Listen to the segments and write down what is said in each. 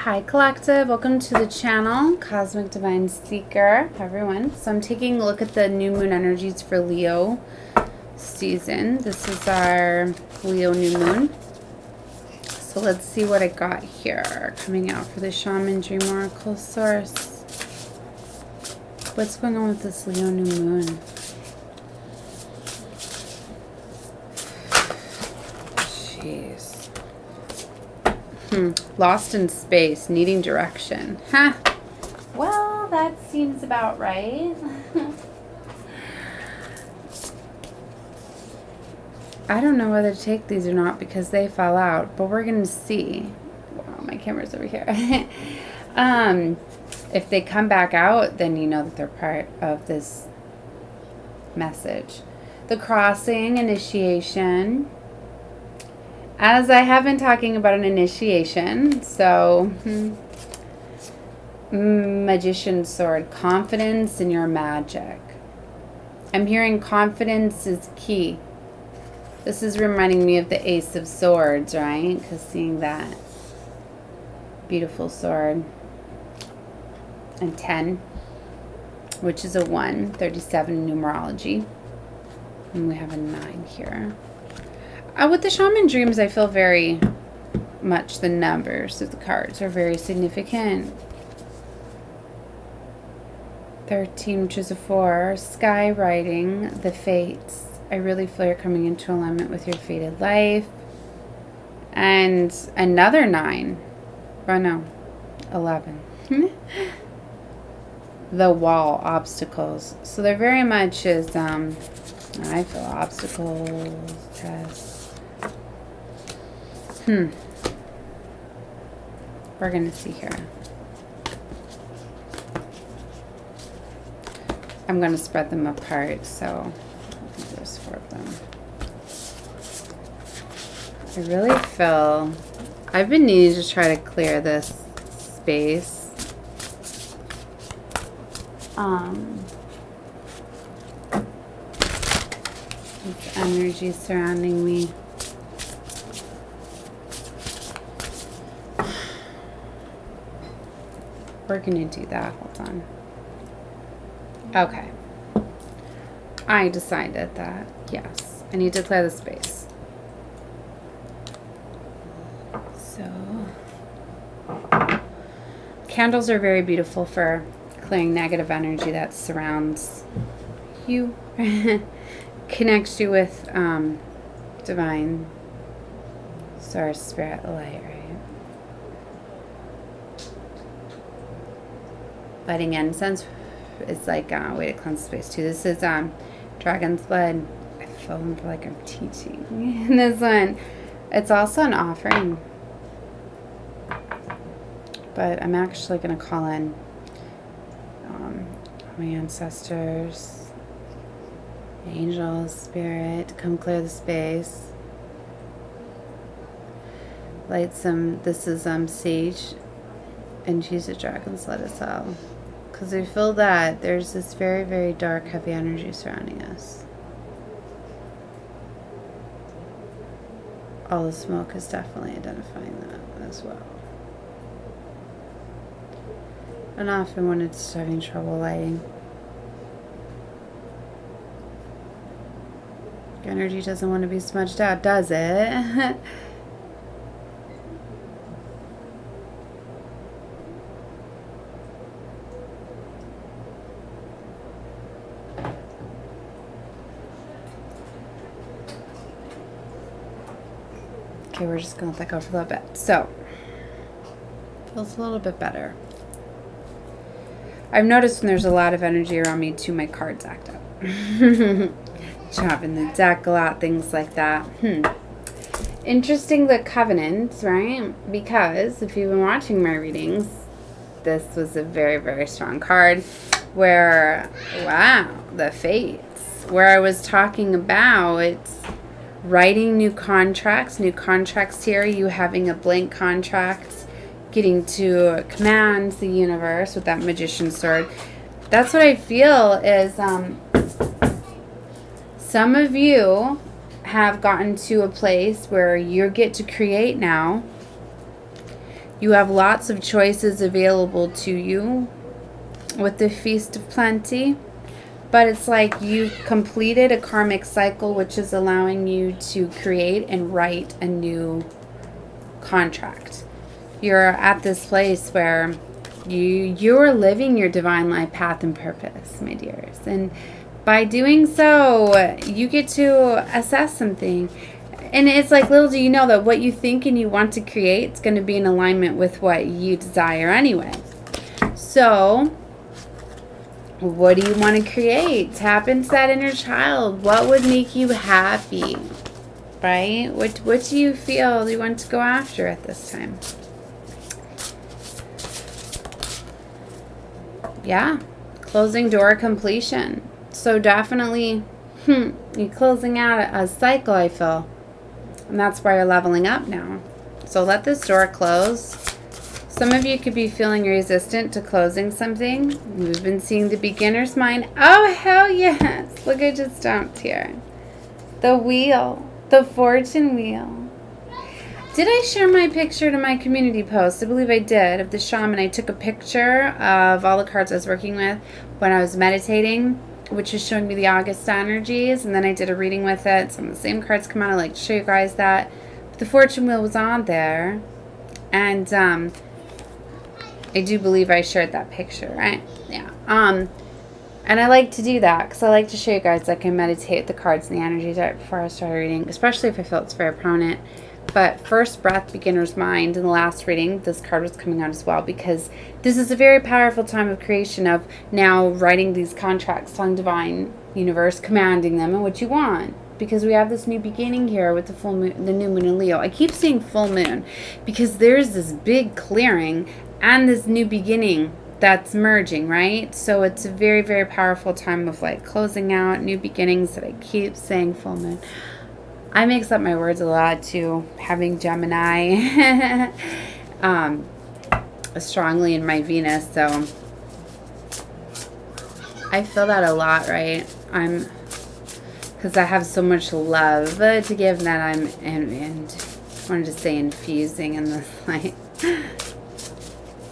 Hi Collective, welcome to the channel, Cosmic Divine Seeker, everyone. So I'm taking a look at the new moon energies for Leo season. This is our Leo new moon. So let's see what I got here coming out for the Shaman Dream Oracle source. What's going on with this Leo new moon? Jeez. Lost in space, needing direction. Huh. Well, that seems about right. I don't know whether to take these or not because they fell out, but we're going to see. Wow, my camera's over here. If they come back out, then you know that they're part of this message. The crossing, initiation. As I have been talking about an initiation, so Magician's Sword, confidence in your magic. I'm hearing confidence is key. This is reminding me of the Ace of Swords, right? Because seeing that beautiful sword. And 10, which is a 1, 37 in numerology. And we have a 9 here. With the Shaman Dreams, I feel very much the numbers of the cards are very significant. 13, which is a 4. Skywriting, the fates. I really feel you're coming into alignment with your fated life. And another 9. Oh no, 11. The wall, obstacles. So there very much is, I feel obstacles, tests. We're going to see here. I'm going to spread them apart, so there's 4 of them. I really feel I've been needing to try to clear this space. This energy surrounding me. We're going to do that. Hold on. Okay. I decided that, yes, I need to clear the space. So, candles are very beautiful for clearing negative energy that surrounds you, connects you with divine source, spirit, light, right? Lighting incense is like a way to cleanse space too. This is Dragon's Blood. I feel like I'm teaching in this one. It's also an offering. But I'm actually going to call in my ancestors, angels, spirit, come clear the space. Light some, this is sage, and choose a dragon's blood as well. Because I feel that there's this very, very dark, heavy energy surrounding us. All the smoke is definitely identifying that as well. And often when it's having trouble lighting, energy doesn't want to be smudged out, does it? Okay, we're just going to let that go for a little bit. So, feels a little bit better. I've noticed when there's a lot of energy around me too, my cards act up. Chopping the deck a lot, things like that. Interesting, the covenants, right? Because if you've been watching my readings, this was a very, very strong card where, wow, the fates, where I was talking about writing new contracts here, you having a blank contract, getting to command the universe with that Magician's Sword. That's what I feel is some of you have gotten to a place where you get to create now You have lots of choices available to you with the Feast of Plenty. But it's like you've completed a karmic cycle, which is allowing you to create and write a new contract. You're at this place where you're living your divine life path and purpose, my dears. And by doing so, you get to assess something. And it's like, little do you know that what you think and you want to create is going to be in alignment with what you desire anyway. So what do you want to create? Tap into that inner child. What would make you happy? Right? What do you feel you want to go after at this time? Yeah. Closing door completion. So definitely, you're closing out a cycle, I feel. And that's why you're leveling up now. So let this door close. Some of you could be feeling resistant to closing something. We've been seeing the beginner's mind. Oh, hell yes. Look, I just jumped here. The wheel. The fortune wheel. Did I share my picture to my community post? I believe I did, of the shaman. I took a picture of all the cards I was working with when I was meditating, which is showing me the August energies. And then I did a reading with it. Some of the same cards come out. I like to show you guys that. But the fortune wheel was on there. And I do believe I shared that picture, right? Yeah. And I like to do that because I like to show you guys I can meditate the cards and the energies right before I start reading, especially if I feel it's very prominent. But first breath, beginner's mind. In the last reading, this card was coming out as well because this is a very powerful time of creation of now writing these contracts, telling divine universe, commanding them and what you want. Because we have this new beginning here with the full moon, the new moon in Leo. I keep saying full moon because there's this big clearing and this new beginning that's merging, right? So it's a very, very powerful time of like closing out, new beginnings that I keep saying full moon. I mix up my words a lot too, having Gemini strongly in my Venus, so I feel that a lot, right? Because I have so much love to give that I'm, and I wanted to say infusing in this light.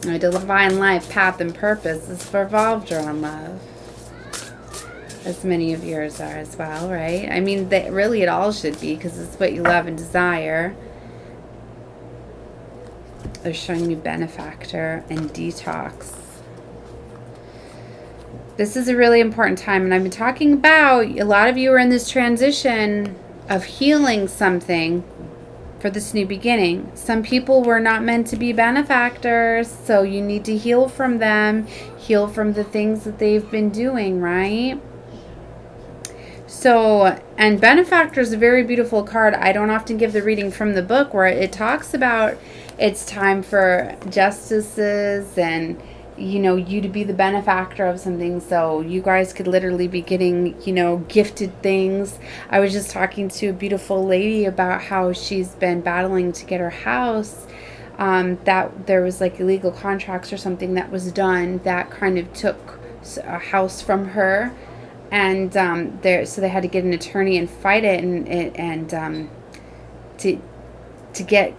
My divine life, path, and purpose is revolved around love. As many of yours are as well, right? I mean, really it all should be because it's what you love and desire. They're showing me benefactor and detox. This is a really important time, and I've been talking about, a lot of you are in this transition of healing something for this new beginning. Some people were not meant to be benefactors, so you need to heal from them, heal from the things that they've been doing, right? So, and benefactor is a very beautiful card. I don't often give the reading from the book where it talks about it's time for justices and, you know, you to be the benefactor of something. So you guys could literally be getting, you know, gifted things. I was just talking to a beautiful lady about how she's been battling to get her house. That there was like illegal contracts or something that was done that kind of took a house from her. And so they had to get an attorney and fight it, and to get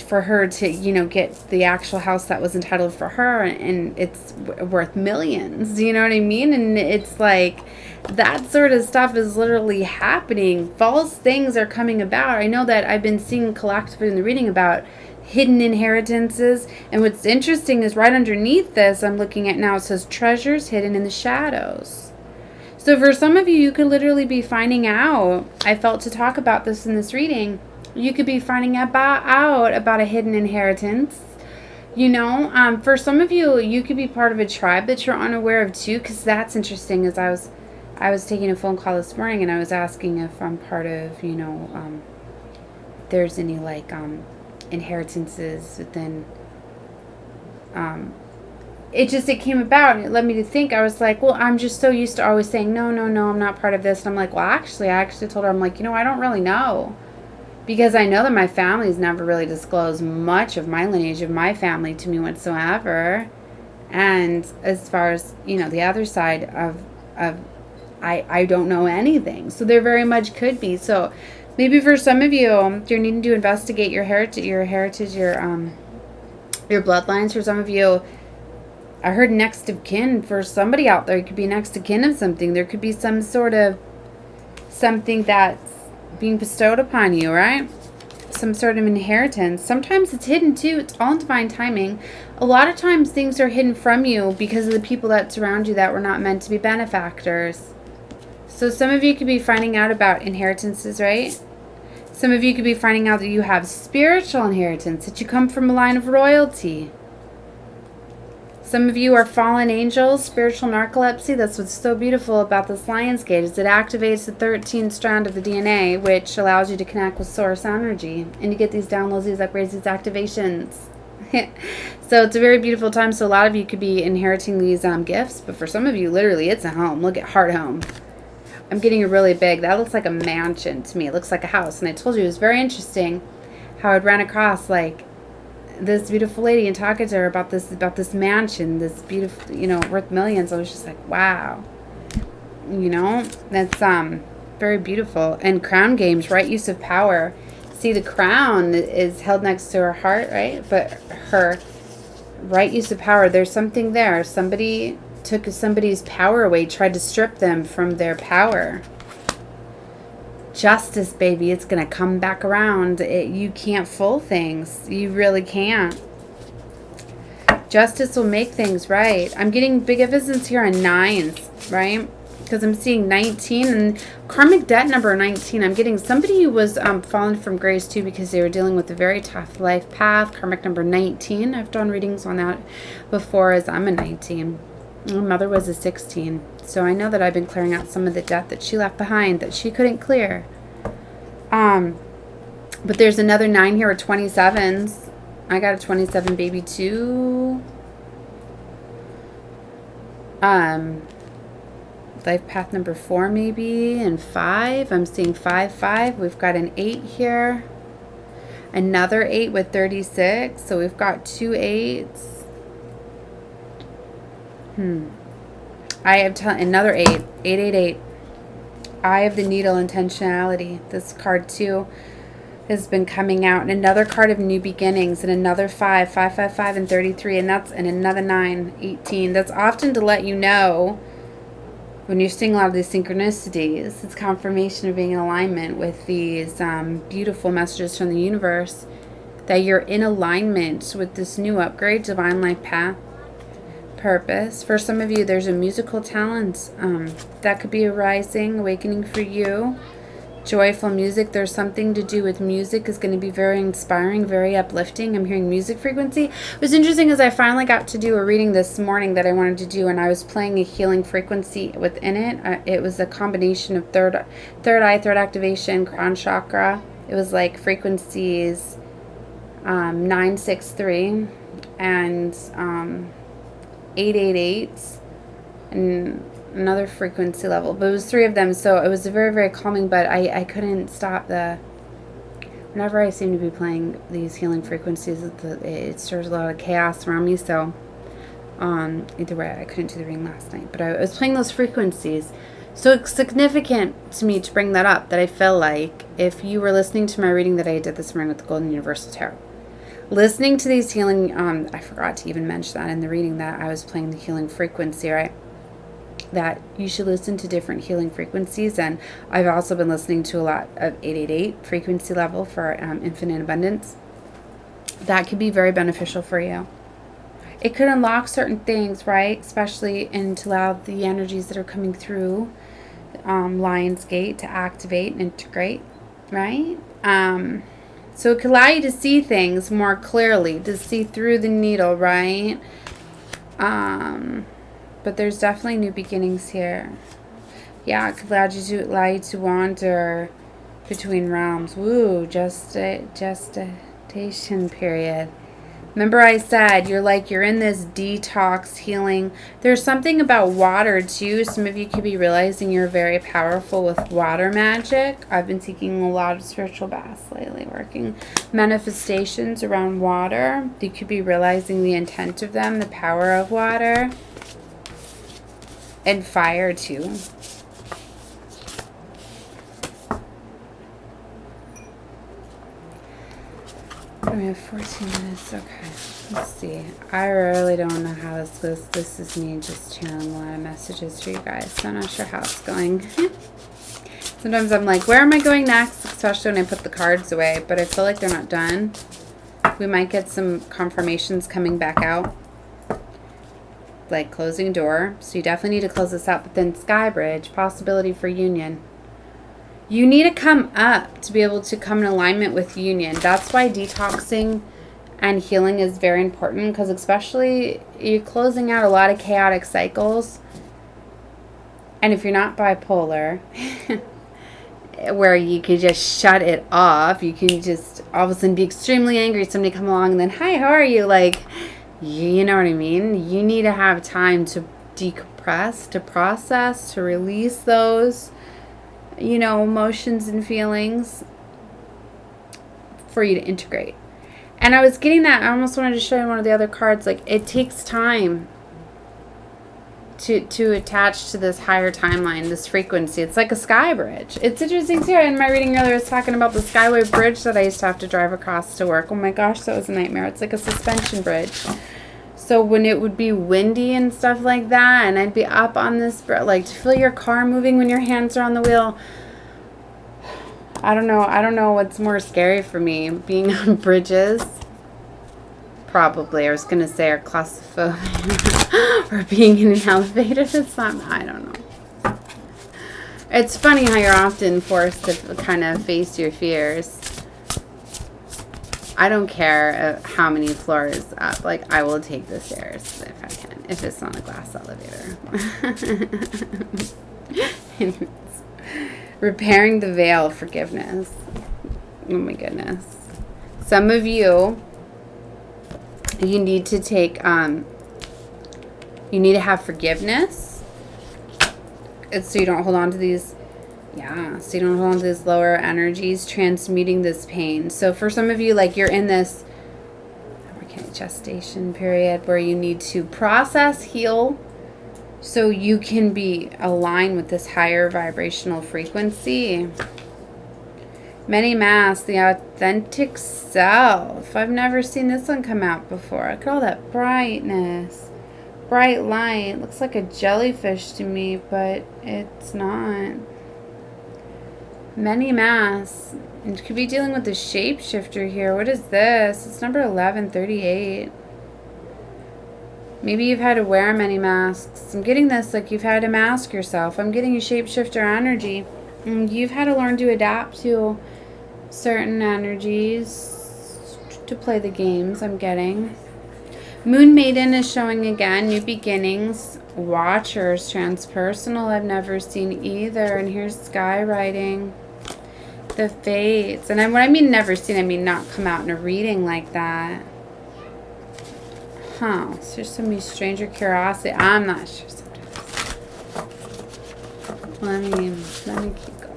for her to, you know, get the actual house that was entitled for her, and it's worth millions. You know what I mean? And it's like that sort of stuff is literally happening. False things are coming about. I know that I've been seeing collectively in the reading about hidden inheritances, and what's interesting is right underneath this I'm looking at now, it says treasures hidden in the shadows. So for some of you, you could literally be finding out, I felt to talk about this in this reading, you could be finding out about a hidden inheritance. You know, for some of you, you could be part of a tribe that you're unaware of too, because that's interesting. As I was taking a phone call this morning and I was asking if I'm part of, you know, there's any like inheritances within, it came about and it led me to think. I was like, well, I'm just so used to always saying, no, I'm not part of this. And I'm like, well, I actually told her, I'm like, you know, I don't really know. Because I know that my family's never really disclosed much of my lineage of my family to me whatsoever. And as far as, you know, the other side of I don't know anything. So there very much could be. So maybe for some of you, you're needing to investigate your heritage, Your bloodlines, for some of you, I heard next of kin for somebody out there. It could be next of kin of something. There could be some sort of something that's being bestowed upon you, right? Some sort of inheritance. Sometimes it's hidden too. It's all in divine timing. A lot of times things are hidden from you because of the people that surround you that were not meant to be benefactors. So some of you could be finding out about inheritances, right? Some of you could be finding out that you have spiritual inheritance, that you come from a line of royalty. Some of you are fallen angels, spiritual narcolepsy. That's what's so beautiful about this Lion's Gate, is it activates the 13th strand of the DNA, which allows you to connect with source energy and to get these downloads, these upgrades, these activations. So it's a very beautiful time. So a lot of you could be inheriting these gifts, but for some of you, literally, it's a home. Look at Heart Home. I'm getting a really big, that looks like a mansion to me. It looks like a house. And I told you it was very interesting how I'd ran across like this beautiful lady and talking to her about this mansion, this beautiful, you know, worth millions. I was just like, wow. You know, that's very beautiful. And crown games, right use of power. See, the crown is held next to her heart, right? But her right use of power, there's something there. Somebody took somebody's power away, tried to strip them from their power. Justice, baby, it's going to come back around. You can't fool things. You really can't. Justice will make things right. I'm getting big emphasis here on 9s, right? Because I'm seeing 19 and karmic debt number 19. I'm getting somebody who was fallen from grace too because they were dealing with a very tough life path. Karmic number 19. I've done readings on that before, as I'm a 19. My mother was a 16. So I know that I've been clearing out some of the debt that she left behind that she couldn't clear. But there's another 9 here with 27s. I got a 27 baby too. Life path number 4 maybe, and 5. I'm seeing 5, 5. We've got an 8 here. Another 8 with 36. So we've got 2 8s. I have another 8. 888. Eye of the Needle, intentionality. This card too has been coming out. And another card of new beginnings. And another 5. 5, 5, 5, and 33. And that's, and another 9. 18. That's often to let you know, when you're seeing a lot of these synchronicities, it's confirmation of being in alignment with these beautiful messages from the universe, that you're in alignment with this new upgrade, divine life path, purpose. For some of you, there's a musical talent that could be arising, awakening for you. Joyful music. There's something to do with music is going to be very inspiring, very uplifting. I'm hearing music frequency. What's interesting is I finally got to do a reading this morning that I wanted to do, and I was playing a healing frequency within it. It was a combination of third eye, third activation, crown chakra. It was like frequencies 963 and 888 and another frequency level, but it was 3 of them, so it was very, very calming. But I couldn't stop whenever I seem to be playing these healing frequencies, it stirs a lot of chaos around me. So either way, I couldn't do the reading last night, but I was playing those frequencies. So it's significant to me to bring that up, that I feel like if you were listening to my reading that I did this morning with the Golden Universal Tarot, listening to these healing, I forgot to even mention that in the reading that I was playing the healing frequency, right? That you should listen to different healing frequencies. And I've also been listening to a lot of 888 frequency level for infinite abundance. That could be very beneficial for you. It could unlock certain things, right? Especially and to allow the energies that are coming through Lion's Gate to activate and integrate, right? So it could allow you to see things more clearly, to see through the needle, right? But there's definitely new beginnings here. Yeah, it could allow you to wander between realms. Woo, gestation period. Remember I said you're in this detox healing. There's something about water too. Some of you could be realizing you're very powerful with water magic. I've been taking a lot of spiritual baths lately, working manifestations around water. You could be realizing the intent of them, the power of water. And fire too. we have 14 minutes. Okay, let's see. I really don't know how this goes. This is me just channeling a lot of messages for you guys, so I'm not sure how it's going. Sometimes I'm like, where am I going next? Especially when I put the cards away, but I feel like they're not done. We might get some confirmations coming back out. Like closing door. So you definitely need to close this out. But then Sky Bridge, possibility for union. You need to come up to be able to come in alignment with union. That's why detoxing and healing is very important, because especially you're closing out a lot of chaotic cycles. And if you're not bipolar, where you can just shut it off, you can just all of a sudden be extremely angry, somebody come along and then, hi, how are you? Like, you know what I mean? You need to have time to decompress, to process, to release those, you know, emotions and feelings for you to integrate. And I was getting that. I almost wanted to show you one of the other cards. Like, it takes time to attach to this higher timeline, this frequency. It's like a sky bridge. It's interesting too. In my reading earlier, I was talking about the Skyway Bridge that I used to have to drive across to work. Oh my gosh, that was a nightmare. It's like a suspension bridge. So when it would be windy and stuff like that, and I'd be up on this, like, to feel your car moving when your hands are on the wheel. I don't know what's more scary for me, being on bridges. Probably, I was going to say, or claustrophobia, or being in an elevator. It's not, I don't know. It's funny how you're often forced to kind of face your fears. I don't care how many floors up. Like, I will take the stairs if I can, if it's not a glass elevator. Repairing the veil, forgiveness. Oh my goodness. Some of you need to take, you need to have forgiveness. It's so you don't hold on to these, so you don't hold on to these lower energies, transmuting this pain. So for some of you, like, you're in this gestation period where you need to process, heal, so you can be aligned with this higher vibrational frequency. Many masks, the authentic self. I've never seen this one come out before. Look at all that brightness. Bright light. Looks like a jellyfish to me, but it's not. Many masks. It could be dealing with the Shapeshifter here. What is this? It's number 1138. Maybe you've had to wear many masks. I'm getting this like you've had to mask yourself. I'm getting a Shapeshifter energy. You've had to learn to adapt to certain energies to play the games. I'm getting. Moon Maiden is showing again. New beginnings. Watchers. Transpersonal. I've never seen either. And here's Sky writing. The Fates. And when I mean never seen, I mean not come out in a reading like that. Huh. So there's some stranger curiosity. I'm not sure sometimes. Let me keep going.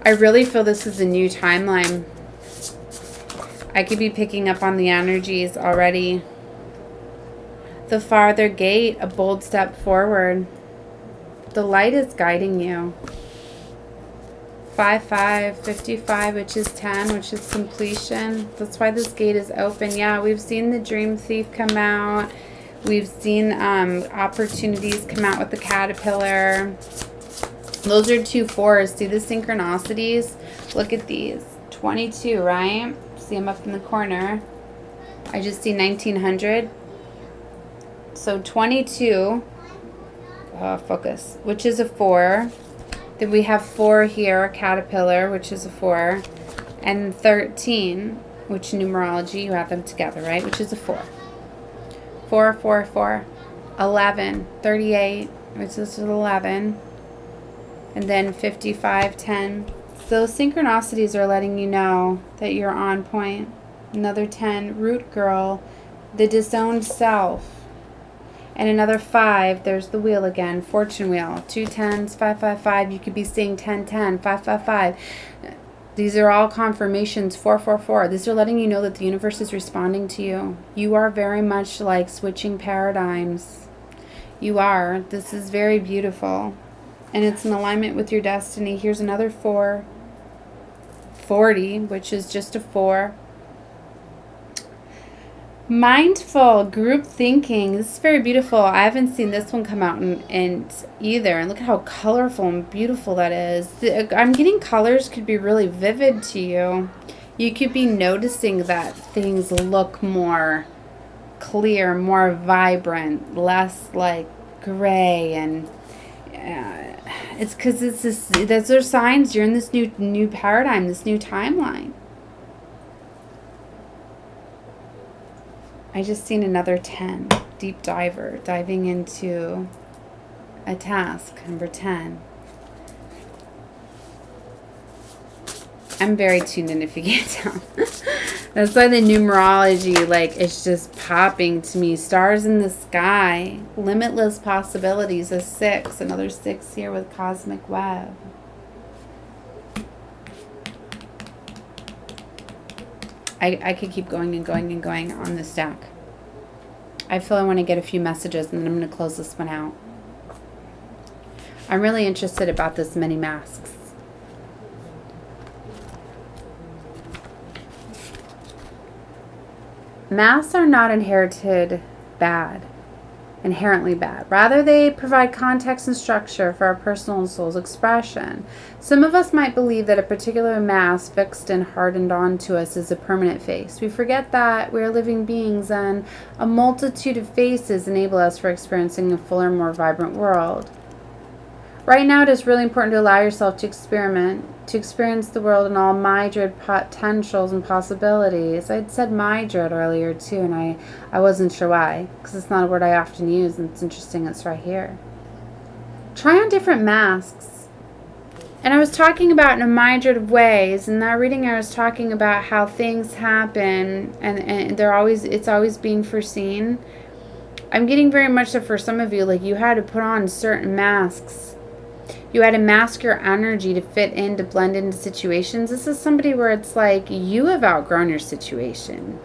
I really feel this is a new timeline. I could be picking up on the energies already. The farther gate, a bold step forward. The light is guiding you. 5-5, 55, which is 10, which is completion. That's why this gate is open. Yeah, we've seen the Dream Thief come out. We've seen opportunities come out with the Caterpillar. Those are 2 4s. See the synchronicities? Look at these. 22, right? See them up in the corner. I just see 1900. So 22. Focus. Which is a 4. Then we have 4 here, Caterpillar, which is a 4. And 13, which numerology, you have them together, right? Which is a 4. 4, 4, 4. 11, 38, which is 11. And then 55, 10. So those synchronicities are letting you know that you're on point. Another 10, Root Girl, the disowned self. And another 5, there's the wheel again, Fortune Wheel. 2 10s, 5, 5, 5. You could be seeing 10, 10, 5, 5, 5. These are all confirmations, 4, 4, 4. These are letting you know that the universe is responding to you. You are very much like switching paradigms. You are. This is very beautiful. And it's in alignment with your destiny. Here's another 4. 40, which is just a 4. Mindful group thinking. This is very beautiful. I haven't seen this one come out in either. And look at how colorful and beautiful that is. I'm getting colors could be really vivid to you. You could be noticing that things look more clear, more vibrant, less like gray, and it's because it's this. Those are signs you're in this new paradigm, this new timeline. I just seen another 10, deep diver, diving into a task, number 10. I'm very tuned in if you can't tell. That's why the numerology, like, it's just popping to me. Stars in the sky, limitless possibilities, a 6, another 6 here with cosmic web. I could keep going and going and going on this deck. I feel I want to get a few messages and then I'm going to close this one out. I'm really interested about this many masks. Masks are not inherently bad. Rather, they provide context and structure for our personal and soul's expression. Some of us might believe that a particular mask fixed and hardened onto us is a permanent face. We forget that we are living beings and a multitude of faces enable us for experiencing a fuller, more vibrant world. Right now, it is really important to allow yourself to experiment, to experience the world and all myriad potentials and possibilities. I'd said myriad earlier too, and I wasn't sure why, because it's not a word I often use, and it's interesting it's right here. Try on different masks. And I was talking about in a myriad of ways. In that reading, I was talking about how things happen, and it's always being foreseen. I'm getting very much that for some of you, like, you had to put on certain masks. You had to mask your energy to fit in, to blend into situations. This is somebody where it's like you have outgrown your situation.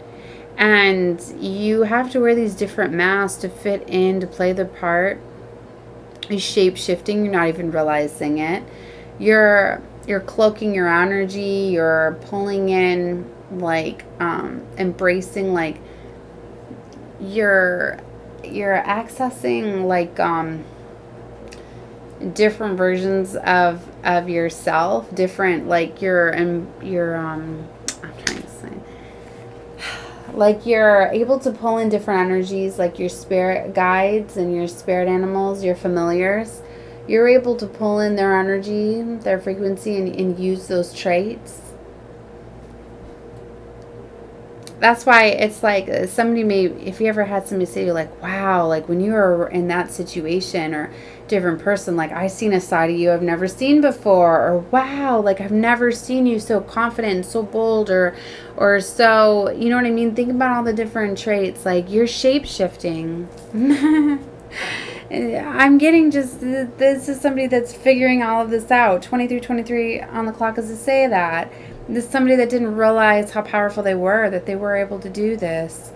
And you have to wear these different masks to fit in, to play the part. You're shape-shifting. You're not even realizing it. You're cloaking your energy. You're pulling in, like, embracing, like, you're accessing, like, different versions of yourself, different, like, I'm trying to say, like, you're able to pull in different energies, like your spirit guides and your spirit animals, your familiars. You're able to pull in their energy, their frequency, and use those traits. That's why it's like somebody may, if you ever had somebody say, like, wow, like when you were in that situation, or different person, like, I seen a side of you I've never seen before, or wow, like I've never seen you so confident and so bold, or so, you know what I mean? Think about all the different traits, like you're shape-shifting. I'm getting just, this is somebody that's figuring all of this out. 23 on the clock is to say that. This is somebody that didn't realize how powerful they were, that they were able to do this.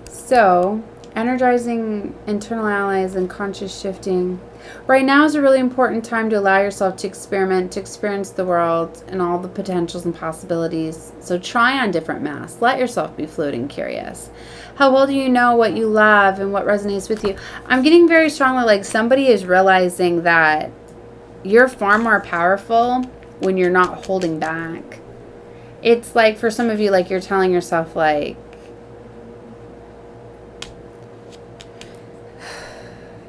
So, energizing internal allies and conscious shifting. Right now is a really important time to allow yourself to experiment, to experience the world and all the potentials and possibilities. So try on different masks. Let yourself be fluid and curious. How well do you know what you love and what resonates with you? I'm getting very strongly like somebody is realizing that you're far more powerful when you're not holding back. It's like for some of you, like you're telling yourself, like,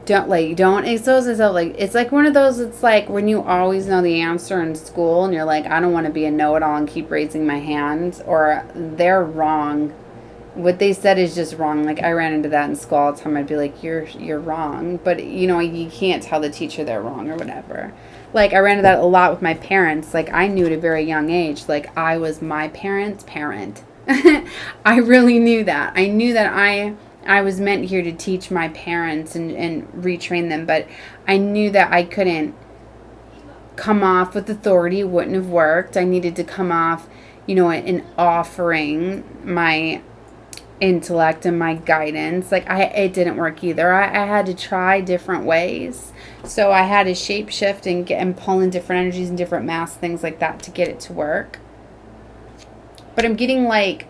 don't expose yourself. Like, it's like one of those, it's like when you always know the answer in school and you're like, I don't want to be a know-it-all and keep raising my hand, or they're wrong. What they said is just wrong. Like, I ran into that in school all the time. I'd be like, you're wrong. But, you know, you can't tell the teacher they're wrong or whatever. Like, I ran into that a lot with my parents. Like, I knew at a very young age, like, I was my parents' parent. I really knew that. I knew that I was meant here to teach my parents and retrain them. But I knew that I couldn't come off with authority. It wouldn't have worked. I needed to come off, you know, in offering my intellect and my guidance. Like, it didn't work either. I had to try different ways. So I had to shape shift and pull in different energies and different mass, things like that, to get it to work. But I'm getting like,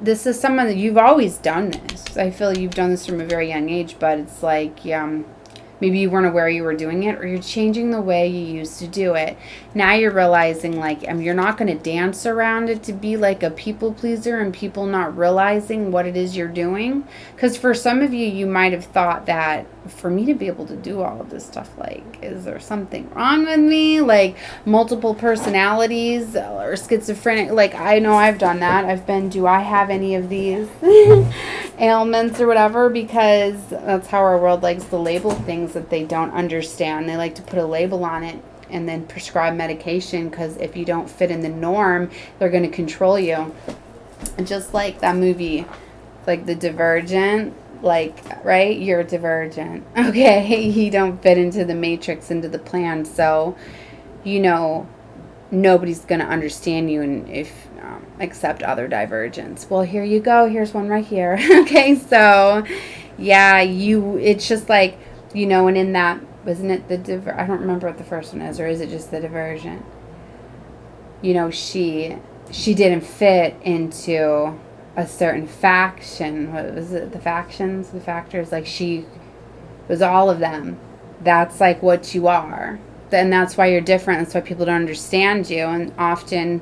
this is someone that you've always done this. I feel you've done this from a very young age, but it's like, maybe you weren't aware you were doing it, or you're changing the way you used to do it. Now you're realizing, like, you're not going to dance around it to be like a people pleaser and people not realizing what it is you're doing. Because for some of you, you might have thought that for me to be able to do all of this stuff, like, is there something wrong with me? Like, multiple personalities or schizophrenic. Like, I know I've done that. Do I have any of these ailments or whatever? Because that's how our world likes to label things that they don't understand. They like to put a label on it and then prescribe medication, because if you don't fit in the norm, they're going to control you. And just like that movie, like The Divergent, like, right? You're a divergent. Okay, you don't fit into the matrix, into the plan. So, nobody's going to understand you, and if except other divergents. Well, here you go. Here's one right here. Okay, so yeah, it's just like, and in that, wasn't it I don't remember what the first one is, or is it just the divergent? She didn't fit into a certain faction. What was it? The factions, the factors. Like, she was all of them. That's like what you are. And that's why you're different. That's why people don't understand you. And often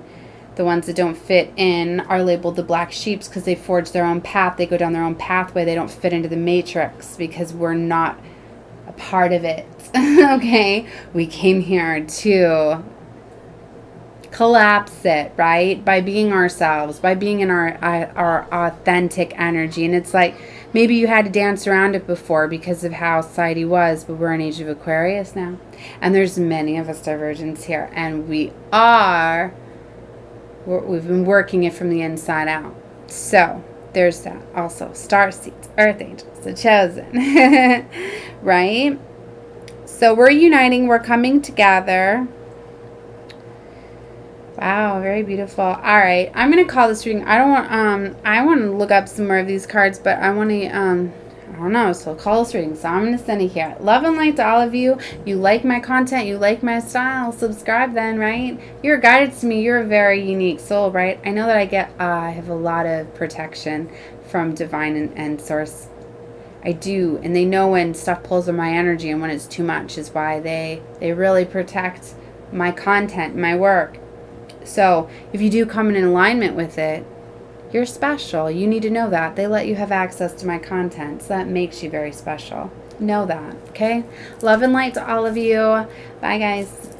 the ones that don't fit in are labeled the black sheeps, because they forge their own path. They go down their own pathway. They don't fit into the matrix because we're not a part of it. Okay? We came here to collapse it, right? By being ourselves, by being in our authentic energy. And it's like, maybe you had to dance around it before because of how society was, but we're in age of Aquarius now. And there's many of us divergents here. And we've been working it from the inside out. So there's that. Also, star seeds, earth angels, the chosen. Right? So we're uniting. We're coming together. Wow, very beautiful. All right, I'm gonna call this reading. I want to look up some more of these cards, but I want to I don't know. So call this reading. So I'm gonna send it here. Love and light to all of you. You like my content. You like my style. Subscribe then, right? You're guided to me. You're a very unique soul, right? I know that I have a lot of protection from divine and source. I do, and they know when stuff pulls on my energy, and when it's too much is why they really protect my content, my work. So if you do come in alignment with it, you're special. You need to know that. They let you have access to my content, so that makes you very special. Know that, okay? Love and light to all of you. Bye, guys.